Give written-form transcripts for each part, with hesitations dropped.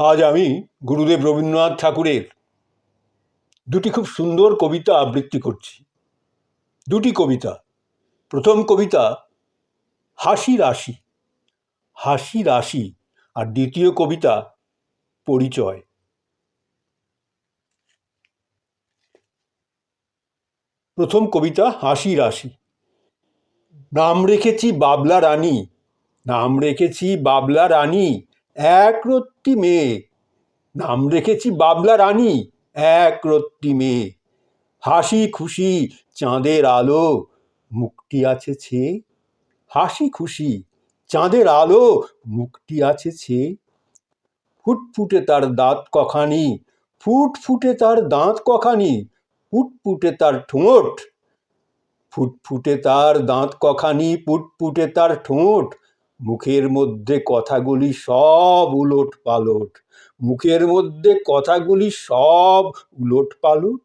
আজ আমি গুরুদেব রবীন্দ্রনাথ ঠাকুরের দুটি খুব সুন্দর কবিতা আবৃত্তি করছি। দুটি কবিতা। প্রথম কবিতা হাসি রাশি, হাসি রাশি, আর দ্বিতীয় কবিতা পরিচয়। প্রথম কবিতা হাসি রাশি। নাম রেখেছি বাবলা রানী, নাম রেখেছি বাবলা রানী, একরত্তি মেয়ে। নাম রেখেছি বাবলা রানী, একরত্তি মেয়ে। হাসি খুশি চাঁদের আলো, মুক্তি আছে ছেয়ে। হাসি খুশি চাঁদের আলো, মুক্তি আছে ছেয়ে। ফুটফুটে তার দাঁত কখানি, ফুটফুটে তার দাঁত কখানি, ফুটফুটে তার ঠোঁট। ফুটফুটে তার দাঁত কখানি, ফুটফুটে তার ঠোঁট। মুখের মধ্যে কথাগুলি সব উলট পালট, মুখের মধ্যে কথাগুলি সব উলট পালট।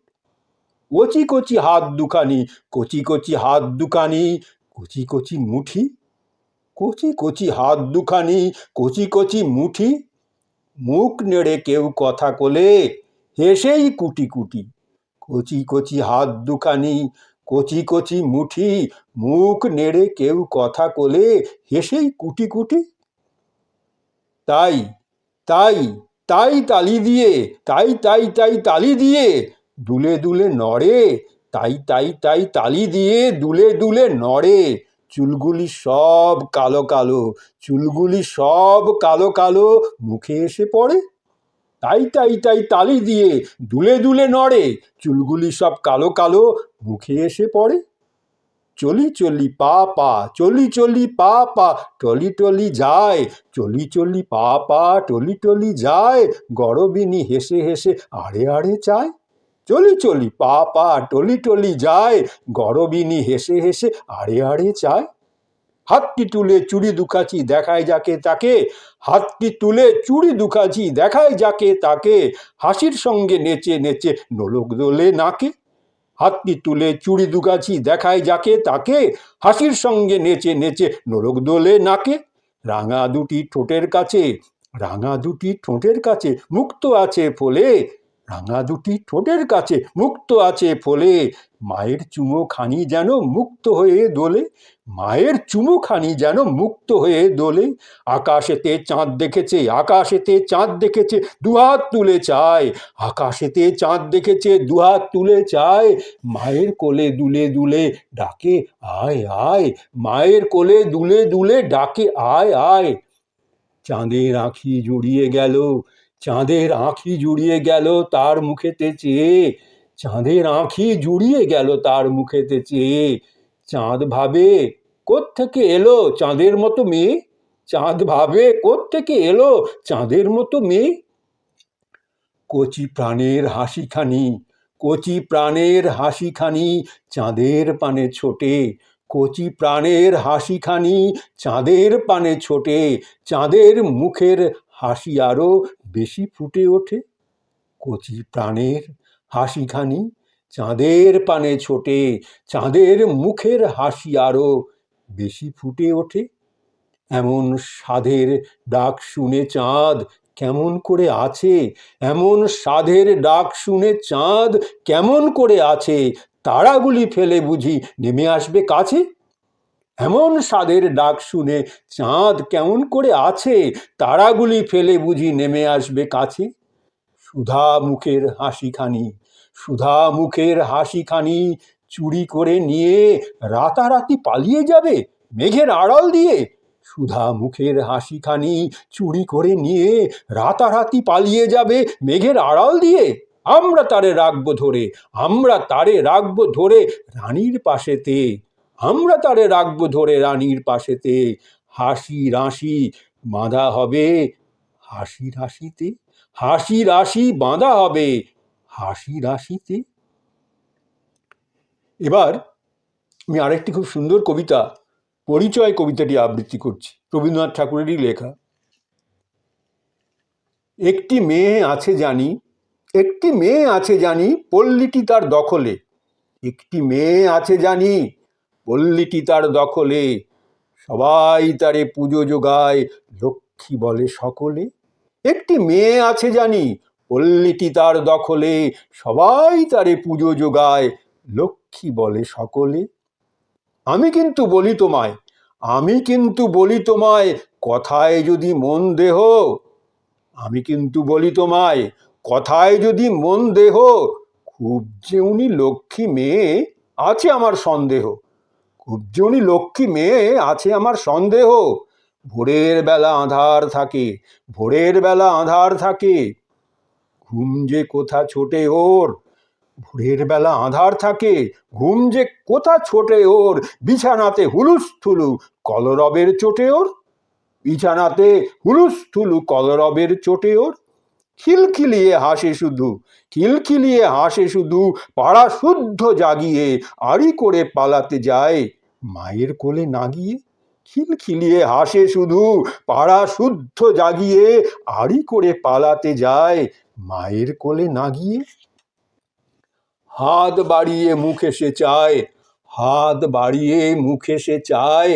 কচি কচি হাত দুখানি, কচি কচি হাত দুখানি, কচি কচি মুঠি। কচি কচি হাত দুখানি, কচি কচি মুঠি। মুখ নেড়ে কেউ কথা কোলে, হেসেই কুটি কুটি। কচি কচি হাত দুখানি, কচি কচি মুঠি। মুখ নেড়ে কেউ কথা কোলে, হেসেই কুটি কুটি। তাই তাই তাই তালি দিয়ে, তাই তাই তাই তালি দিয়ে দুলে দুলে নড়ে। তাই তাই তাই তালি দিয়ে দুলে দুলে নড়ে। চুলগুলি সব কালো কালো, চুলগুলি সব কালো কালো, মুখে এসে পড়ে। তাই তাই তাই তালি দিয়ে দুলে দুলে নড়ে, চুলগুলি সব কালো কালো, মুখে এসে পড়ে। চলি চলি পা পা, চলি চলি পা পা, টলি টলি যায়। চলি চলি পা পা, টলি টলি যায়। গরবিনী হেসে হেসে আড়ে আড়ে চায়। চলি চলি পা পা, টলি টলি যায়। গরবিনী হেসে হেসে আড়ে আড়ে চায়। হাতটি তুলে চুড়ি দুখাচি দেখায় যাকে তাকে, হাতটি তুলে চুড়ি দুখাচি দেখায় যাকে তাকে। হাসির সঙ্গে নেচে নেচে নোলক দোলে নাকে। হাতটি তুলে চুড়ি দুগাছি দেখায় যাকে তাকে, হাসির সঙ্গে নেচে নেচে নোলক দোলে নাকে। রাঙা দুটি ঠোঁটের কাছে, রাঙা দুটি ঠোঁটের কাছে মুক্ত আছে ফলে, রাঙা দুটি ঠোঁটের কাছে মুক্ত আছে ফলে। মায়ের চুমো খানি যেন মুক্ত হয়ে দোলে, মায়ের চুমো খানি যেন মুক্ত হয়ে দোলে। আকাশেতে চাঁদ দেখেছে, আকাশেতে চাঁদ দেখেছে, দুহাত তুলে চায়। আকাশেতে চাঁদ দেখেছে, দুহাত তুলে চায়। মায়ের কোলে দুলে দুলে ডাকে আয় আয়, মায়ের কোলে দুলে দুলে ডাকে আয় আয়। চাঁদের আঁখি জুড়িয়ে গেল, চাঁদের আঁখি জুড়িয়ে গেল তার মুখেতে চেয়ে। চাঁদের আঁখি জুড়িয়ে গেল তার মুখেতে চেয়ে। চাঁদ ভাবে কোত্থেকে এলো চাঁদের মতো মেয়ে, চাঁদ ভাবে কোত্থেকে এলো চাঁদের মতো মেয়ে। কচি প্রাণের হাসিখানি, কচি প্রাণের হাসিখানি চাঁদের পানে ছোটে। কচি প্রাণের হাসিখানি চাঁদের পানে ছোটে। চাঁদের মুখের হাসি আরো বেশি ফুটে ওঠে। কচি প্রাণের হাসিখানি চাঁদের পানে ছোটে, চাঁদের মুখের হাসি আরো বেশি ফুটে ওঠে। এমন সাধের ডাক শুনে চাঁদ কেমন করে আছে, এমন সাধের ডাক শুনে চাঁদ কেমন করে আছে। তারাগুলি ফেলে বুঝি নেমে আসবে কাছে। এমন সাধের ডাক শুনে চাঁদ কেমন করে আছে, তারাগুলি ফেলে বুঝি নেমে আসবে কাছে। সুধা মুখের হাসিখানি, সুধা মুখের হাসিখানি চুরি করে নিয়ে রাতারাতি পালিয়ে যাবে মেঘের আড়াল দিয়ে। সুধা মুখের হাসিখানি চুরি করে নিয়ে রাতারাতি পালিয়ে যাবে মেঘের আড়াল দিয়ে। আমরা তারে রাখবো ধরে, আমরা তারে রাখবো ধরে রানীর পাশেতে, আমরা তারে রাখবো ধরে রানীর পাশেতে। হাসি রাশি বাঁধা হবে হাসি রাশিতে, হাসি রাশি বাঁধা হবে হাসি রাশিতে। এবার আমি আরেকটি খুব সুন্দর কবিতা, পরিচয় কবিতাটি আবৃত্তি করছি, রবীন্দ্রনাথ ঠাকুরেরই লেখা। একটি মেয়ে আছে জানি, একটি মেয়ে আছে জানি, পল্লীটি তার দখলে। একটি মেয়ে আছে জানি, পল্লীটি তার দখলে। সবাই তারে পুজো যোগায়, লক্ষ্মী বলে সকলে। একটি মেয়ে আছে জানি, পল্লীটি তার দখলে, সবাই তারে পুজো যোগায়, লক্ষ্মী বলে সকলে। আমি কিন্তু বলি তোমায়, কথায় যদি মন দেহ, আমি কিন্তু বলি তোমায়, কথায় যদি মন দেহ, খুব যে উনি লক্ষ্মী মেয়ে আছে আমার সন্দেহ, খুব যে উনি লক্ষ্মী মেয়ে আছে আমার সন্দেহ। ভোরের বেলা আঁধার থাকে, ঘুম যে কোথা ছোটে ওর, ভোরের বেলা আঁধার থাকে, ঘুম যে কোথা ছোটে ওর, বিছানাতে হুলুস্থুলু কলরবের চোটে ওর, বিছানাতে হুলুস্থুলু কলরবের চোটে ওর। খিলখিলিয়ে হাসে শুধু, পাড়া শুদ্ধ জাগিয়ে, আড়ি করে পালাতে যায় মায়ের কোলে না গিয়ে। খিলখিলিয়ে হাসে শুধু, পাড়া শুদ্ধ জাগিয়ে, আড়ি করে পালাতে যায় মায়ের কোলে না গিয়ে। হাত বাড়িয়ে মুখে সে চায়,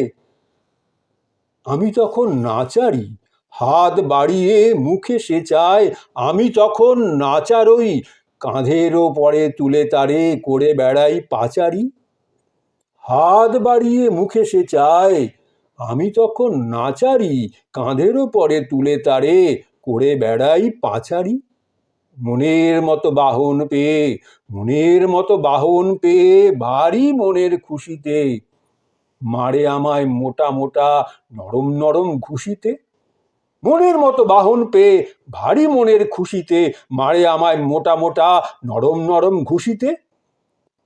আমি তখন নাচারি, হাত বাড়িয়ে মুখে সে চায়, আমি তখন নাচারই, কাঁধের ওপরে তুলে তারে করে বেড়াই পাচারি। হাত বাড়িয়ে মুখে সে চায়, আমি তখন নাচারি, কাঁধের ওপরে তুলে তারে করে বেড়াই পাচারি। মনের মতো বাহন পেয়ে ভারী মনের খুশিতে মারে আমায় মোটা মোটা নরম নরম ঘুষিতে। মনের মতো বাহন পেয়ে ভারী মনের খুশিতে মারে আমায় মোটা মোটা নরম নরম ঘুষিতে।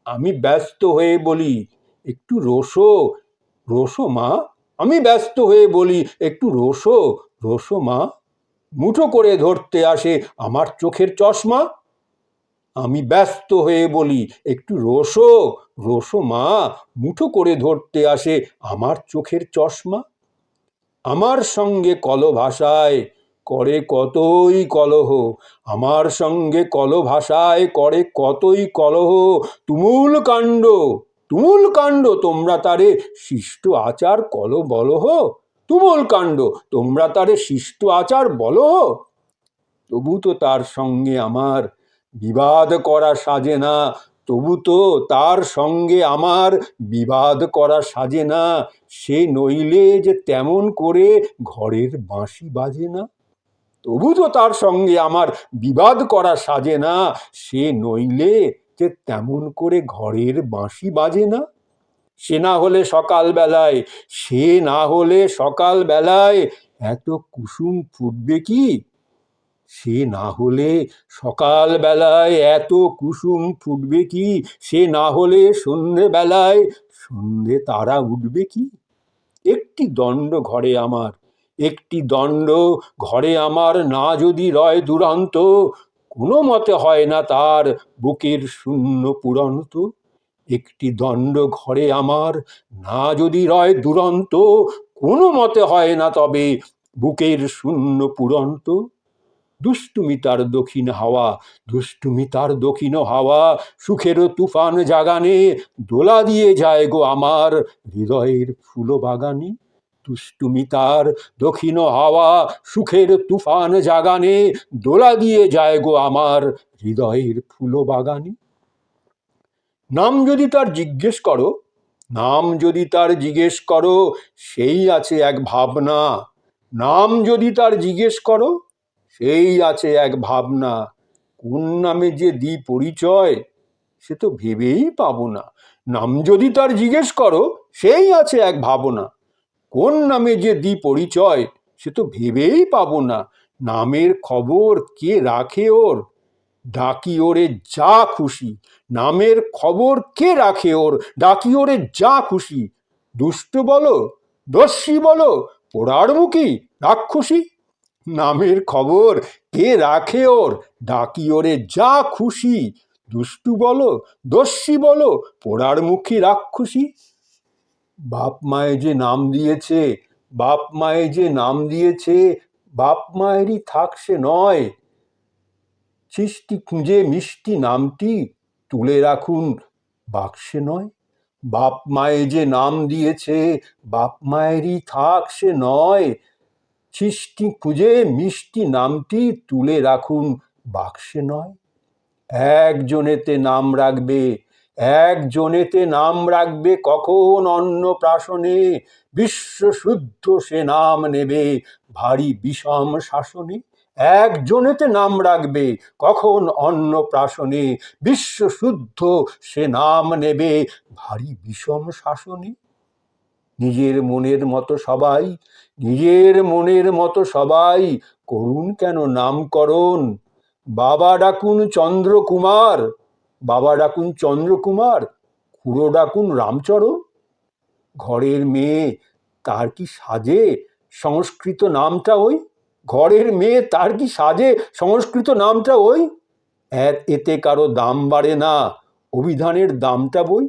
আমি ব্যস্ত হয়ে বলি, একটু রোসো মা, আমি ব্যস্ত হয়ে বলি, একটু রোসো মা, মুঠো করে ধরতে আসে আমার চোখের চশমা। আমি ব্যস্ত হয়ে বলি, একটু রোসো মা, মুঠো করে ধরতে আসে আমার চোখের চশমা। আমার সঙ্গে ভাষায় করে কতই কলহ, আমার সঙ্গে ভাষায় করে কতই কলহ, তুমুল কাণ্ড তোমরা তারে শিষ্ট আচার বলহ, তুমুল কাণ্ড তোমরা তারে শিষ্ট আচার বলহ। তবু তো তার সঙ্গে আমার বিবাদ করা সাজে না, সে নইলে যে তেমন করে ঘরের বাঁশি বাজে না। তবু তো তার সঙ্গে আমার বিবাদ করা সাজে না, সে নইলে যে তেমন করে ঘরের বাঁশি বাজে না। সে না হলে সকাল বেলায় এত কুসুম ফুটবে কি, সে না হলে সকাল বেলায় এত কুসুম ফুটবে কি, সে না হলে সন্ধে তারা উঠবে কি। একটি দণ্ড ঘরে আমার না যদি রয় দুরন্ত, কোনো মতে হয় না তার বুকের শূন্য পুরন্ত। একটি দণ্ড ঘরে আমার না যদি রয় দুরন্ত, কোনো মতে হয় না তবে বুকের শূন্য পুরন্ত। দুষ্টুমি তার দক্ষিণ হাওয়া, সুখেরও তুফান জাগানে, দোলা দিয়ে যায় গো আমার হৃদয়ের ফুল বাগানে। দুষ্টুমি তার দক্ষিণ হাওয়া, সুখের তুফান জাগানে, দোলা দিয়ে যায় গো আমার হৃদয়ের ফুল বাগানে। নাম যদি তার জিজ্ঞেস করো, সেই আছে এক ভাবনা। নাম যদি তার জিজ্ঞেস করো, সেই আছে এক ভাবনা। কোন নামে যে দিই পরিচয়, সে তো ভেবেই পাবো না। নাম যদি তার জিজ্ঞেস করো, সেই আছে এক ভাবনা। কোন নামে যে দিই পরিচয়, সে তো ভেবেই পাবো না। নামের খবর কে রাখে ওর, ডাকি ওরে যা খুশি। নামের খবর কে রাখে ওর, ডাকি ওরে যা খুশি। দুষ্ট বলো, দস্যি বলো, পোড়ার মুখী রাক্ষসী। নামের খবর কে রাখে ওর, ডাকি ওরে যা খুশি। দুষ্টু বলো, দস্যি বলো, পোড়ার মুখী রাক্ষসী। বাপ মায়ে যে নাম দিয়েছে, বাপ মায়েরই থাক সে নয়। সৃষ্টি খুঁজে মিষ্টি নামটি তুলে রাখুন বাক্সে নয়। বাপ মায়ে যে নাম দিয়েছে, বাপ মায়েরই থাক সে নয়। সৃষ্টি খুঁজে মিষ্টি নামটি তুলে রাখুন বাক্সে নয়। একজনেতে নাম রাখবে, একজনেতে নাম রাখবে কখন অন্নপ্রাশনে, বিশ্বশুদ্ধ সে নাম নেবে ভারী বিষম শাসনে। একজনেতে নাম রাখবে কখন অন্নপ্রাশনে, বিশ্বশুদ্ধ সে নাম নেবে ভারী বিষম শাসনে। নিজের মনের মতো সবাই, নিজের মনের মতো সবাই করুন কেন নামকরণ। বাবা ডাকুন চন্দ্রকুমার, বাবা ডাকুন চন্দ্রকুমার, খুড়ো ডাকুন রামচরণ। ঘরের মেয়ে তার কি সাজে সংস্কৃত নামটা ওই, ঘরের মেয়ে তার কি সাজে সংস্কৃত নামটা ওই। এতে কারো দাম বাড়ে না অভিধানের দামটা বই,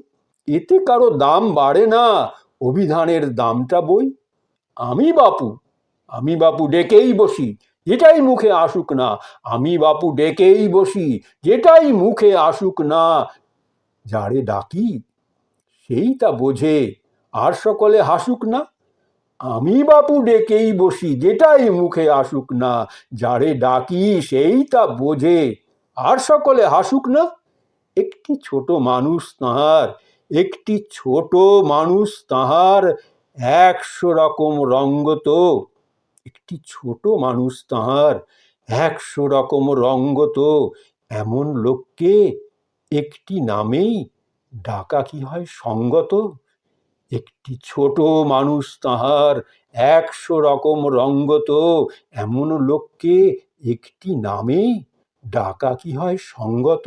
এতে কারো দাম বাড়ে না অভিধানের দামটা বই। আমি বাপু, আমি বাপু ডেকেই বসি, যেটাই মুখে আসুক না, আমি বাপু ডেকেই বসি, যেটাই মুখে আসুক না। যারে ডাকি সেই তা বোঝে, আর সকলে হাসুক না। আমি বাপু ডেকেই বসি, যেটাই মুখে আসুক না, যারে ডাকি সেই তা বোঝে, আর সকলে হাসুক না। একটি ছোট মানুষ তাহার, একটি ছোট মানুষ তাহার 100 রকম রঙ্গত, একটি ছোট মানুষ তাহার 100 রকম রঙ্গত। এমন লোককে একটি নামেই ডাকা কি হয় সঙ্গত। একটি ছোট মানুষ তাহার 100 রকম রঙ্গত, এমন লোককে একটি নামেই ডাকা কি হয় সঙ্গত।